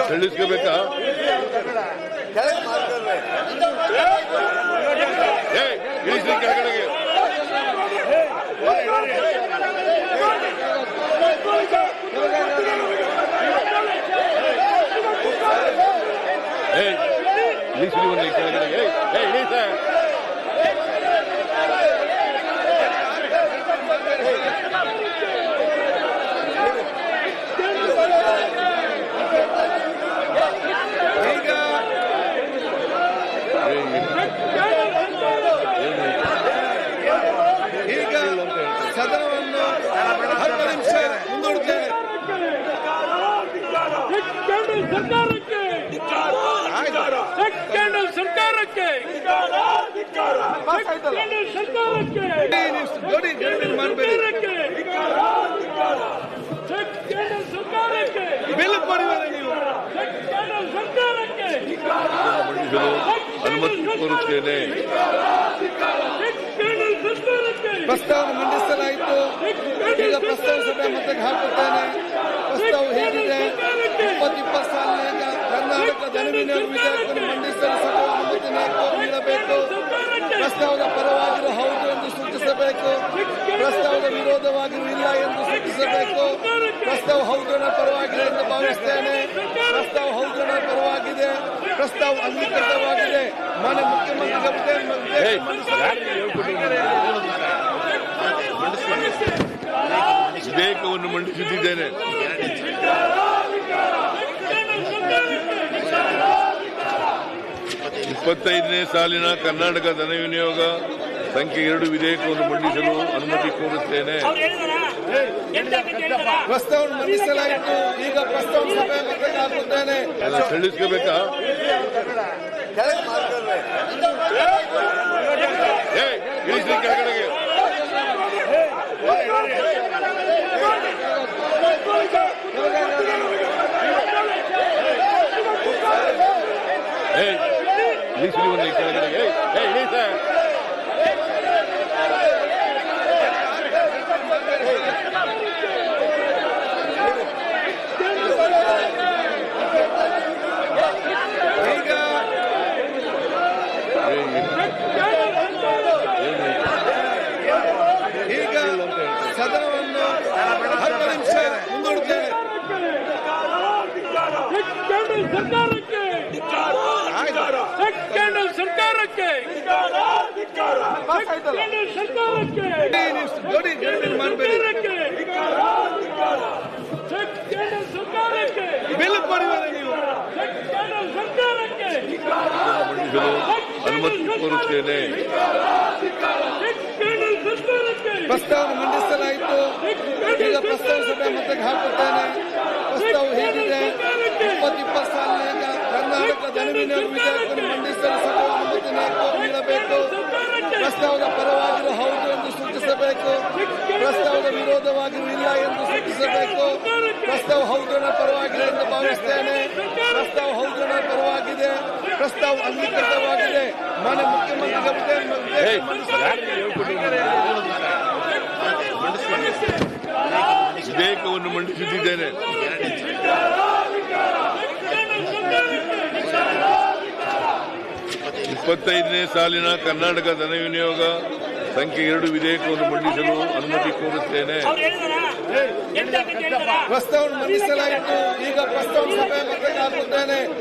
ತಿಳಿಸ್ಕೋಬೇಕಾ? ಇಳಿಸಿ ಕೆಳಗಡೆಗೆ. ಇಳಿಸಿ ಒಂದು ಕೆಳಗಡೆಗೆ. ಇಳಿಸ ಈಗ ಸದನವನ್ನು 10 ನಿಮಿಷ ಮುಂದೂಡುತ್ತೇನೆ. ಬಿಲ್ ಕೊಡಿದರೆ ನೀವು ಅನುಮತಿ ಕೋರುತ್ತೇನೆ. ಪ್ರಸ್ತಾವ ಮಂಡಿಸಲಾಯಿತು. ಈಗ ಪ್ರಸ್ತಾವ ಸಭೆ ಮತಕ್ಕೆ ಹಾಕುತ್ತೇನೆ. ಪ್ರಸ್ತಾವ ಹೇಗಿದೆ? 2020 ಸಾಲಿನ ಕರ್ನಾಟಕ ಜನವಿನಿಯೋಗ ವಿಧೇಯಕವನ್ನು ಮಂಡಿಸಲು ಸಭೆ ಅನುಮತಿ ನೀಡಬೇಕು. ಪ್ರಸ್ತಾವದ ಪರವಾಗಿರುವ ಹೌದು ಎಂದು ಸೂಚಿಸಬೇಕು. ಪ್ರಸ್ತಾವದ ವಿರೋಧವಾಗಿರುವ ಇಲ್ಲ ಎಂದು ಸೂಚಿಸಬೇಕು. ಪ್ರಸ್ತಾವ ಹೌದನ ಪರವಾಗಿದೆ ಎಂದು ಭಾವಿಸುತ್ತೇನೆ. ಪ್ರಸ್ತಾವ ಹೌದನ ಪರವಾಗಿದೆ. ಪ್ರಸ್ತಾವ ಅಂಗೀಕೃತವಾಗಿದೆ. ಮಾನ್ಯ ಮುಖ್ಯಮಂತ್ರಿಗಳಿಗೆ ವಿಧೇಯಕವನ್ನು ಮಂಡಿಸುತ್ತಿದ್ದೇನೆ. 25ನೇ ಸಾಲಿನ ಕರ್ನಾಟಕ ಧನ ವಿನಿಯೋಗ ಸಂಖ್ಯೆ 2 ವಿಧೇಯಕವನ್ನು ಮಂಡಿಸಲು ಅನುಮತಿ ಕೋರುತ್ತೇನೆ. ಪ್ರಸ್ತಾವ ಮಂಡಿಸಲಾಯಿತು. ಈಗ ಪ್ರಸ್ತಾವ ಸಭೆ ಮತಕ್ಕೆ ಹಾಕುತ್ತೇನೆ. ತಿಳಿಸ್ಕೋಬೇಕಾ? ಇಳಿಸಿ ಕೆಳಗಡೆಗೆ. ಇಳಿಸಿ ಒಂದು ಕೆಳಗಡೆಗೆ. ಇಳಿಸ ಈಗ ಸದನವನ್ನು 10 ನಿಮಿಷ ಮುಂದೂಡುತ್ತೇನೆ. ಬಿಲ್ ಕೊಡಿದರೆ ನೀವು ಅನುಮತಿ ಕೋರುತ್ತೇನೆ. ಪ್ರಸ್ತಾವ ಮಂಡಿಸಲಾಯಿತು. ಈಗ ಪ್ರಸ್ತಾವ ಸಭೆ ಮತಕ್ಕೆ ಹಾಕುತ್ತೇನೆ. ಪ್ರಸ್ತಾವ ಹೇಗಿದೆ? 2020 ಸಾಲಿನ ಕರ್ನಾಟಕ ಜನವಿನಿಯೋಗ ವಿಧೇಯಕವನ್ನು ಮಂಡಿಸಲು ಸಭೆ ಅನುಮತಿ ನೀಡಬೇಕು. ಪ್ರಸ್ತಾವದ ಪರವಾಗಿರುವ ಹೌದು ಎಂದು ಸೂಚಿಸಬೇಕು. ಪ್ರಸ್ತಾವದ ವಿರೋಧವಾಗಿರುವ ಇಲ್ಲ ಎಂದು ಸೂಚಿಸಬೇಕು. ಪ್ರಸ್ತಾವ ಹೌದನ ಪರವಾಗಿದೆ ಎಂದು ಭಾವಿಸುತ್ತೇನೆ. ಪ್ರಸ್ತಾವ ಹೌದನ ಪರವಾಗಿದೆ. ಪ್ರಸ್ತಾವ ಅಂಗೀಕೃತವಾಗಿದೆ. ಮಾನ್ಯ ಮುಖ್ಯಮಂತ್ರಿಗಳಿಗೆ ವಿಧೇಯಕವನ್ನು ಮಂಡಿಸುತ್ತಿದ್ದೇನೆ. 25ನೇ ಸಾಲಿನ ಕರ್ನಾಟಕ ಧನ ವಿನಿಯೋಗ ಸಂಖ್ಯೆ 2 ವಿಧೇಯಕವನ್ನು ಮಂಡಿಸಲು ಅನುಮತಿ ಕೋರುತ್ತೇನೆ. ಪ್ರಸ್ತಾವ ಮಂಡಿಸಲಾಯಿತು. ಈಗ ಪ್ರಸ್ತಾವ ಸಭೆ ಮತಕ್ಕೆ ಹಾಕುತ್ತೇನೆ.